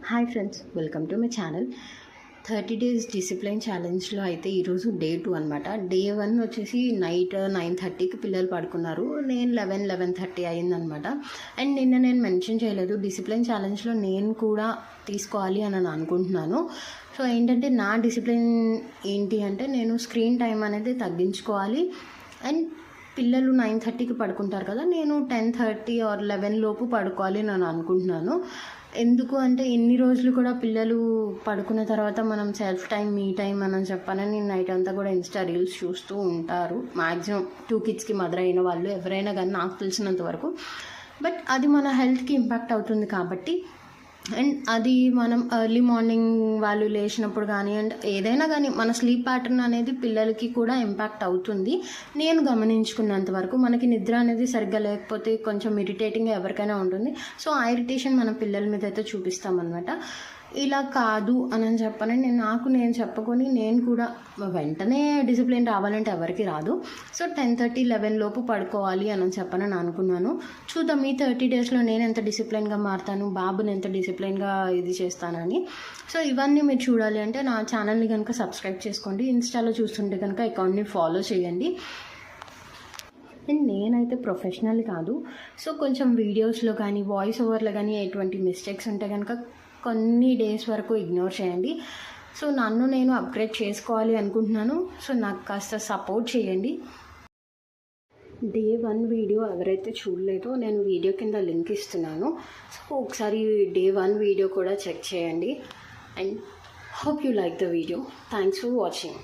Hi friends, welcome to my channel. 30 days discipline ఛాలెంజ్లో అయితే ఈరోజు డే 2 అనమాట. డే 1 వచ్చేసి నైట్ 9:30కి పిల్లలు పడుకున్నారు. నేను 11:30 అయిందనమాట. అండ్ నిన్న నేను మెన్షన్ చేయలేదు, డిసిప్లిన్ ఛాలెంజ్లో నేను కూడా తీసుకోవాలి అని అనుకుంటున్నాను. సో ఏంటంటే నా డిసిప్లిన్ ఏంటి అంటే, నేను స్క్రీన్ టైం అనేది తగ్గించుకోవాలి. అండ్ పిల్లలు 9:30కి పడుకుంటారు కదా, నేను 10:30 ఆర్ 11 లోపు పడుకోవాలి అని అనుకుంటున్నాను. ఎందుకు అంటే, ఇన్ని రోజులు కూడా పిల్లలు పడుకున్న తర్వాత మనం సెల్ఫ్ టైం, మీ టైం అని చెప్పానని నైట్ అంతా కూడా ఇన్స్టా రీల్స్ చూస్తూ ఉంటారు. మ్యాక్సిమం 2 కిడ్స్కి మదర్ అయిన వాళ్ళు ఎవరైనా కానీ, నాకు తెలిసినంత వరకు. బట్ అది మన హెల్త్కి ఇంపాక్ట్ అవుతుంది కాబట్టి, అండ్ అది మనం ఎర్లీ మార్నింగ్ వాళ్ళు లేచినప్పుడు కానీ, అండ్ ఏదైనా కానీ మన స్లీప్ ప్యాటర్న్ అనేది పిల్లలకి కూడా ఇంపాక్ట్ అవుతుంది. నేను గమనించుకున్నంత వరకు మనకి నిద్ర అనేది సరిగ్గా లేకపోతే కొంచెం ఇరిటేటింగ్గా ఎవరికైనా ఉంటుంది. సో ఆ ఇరిటేషన్ మన పిల్లల మీద అయితే చూపిస్తామన్నమాట. ఇలా కాదు అని చెప్పని నేను చెప్పుకొని, నేను కూడా వెంటనే డిసిప్లిన్ రావాలంటే ఎవరికి రాదు. సో 10:30, 11 లోపు పడుకోవాలి అని చెప్పని అనుకున్నాను. చూద్దాం ఈ 30 డేస్లో నేను ఎంత డిసిప్లిన్గా మారుతాను, బాబుని ఎంత డిసిప్లిన్గా ఇది చేస్తానని. సో ఇవన్నీ మీరు చూడాలి అంటే నా ఛానల్ని కనుక సబ్స్క్రైబ్ చేసుకోండి. ఇన్స్టాలో చూస్తుంటే కనుక అకౌంట్ని ఫాలో చేయండి. అండ్ నేనైతే ప్రొఫెషనల్ కాదు. సో కొంచెం వీడియోస్లో కానీ, వాయిస్ ఓవర్లో కానీ ఎటువంటి మిస్టేక్స్ ఉంటే కనుక కొన్ని డేస్ వరకు ఇగ్నోర్ చేయండి. సో నన్ను నేను అప్గ్రేడ్ చేసుకోవాలి అనుకుంటున్నాను. సో నాకు కాస్త సపోర్ట్ చేయండి. డే 1 వీడియో ఎవరైతే చూడలేదో, నేను వీడియో కింద లింక్ ఇస్తున్నాను. సో ఒకసారి డే 1 వీడియో కూడా చెక్ చేయండి. And hope you like the video. Thanks for watching.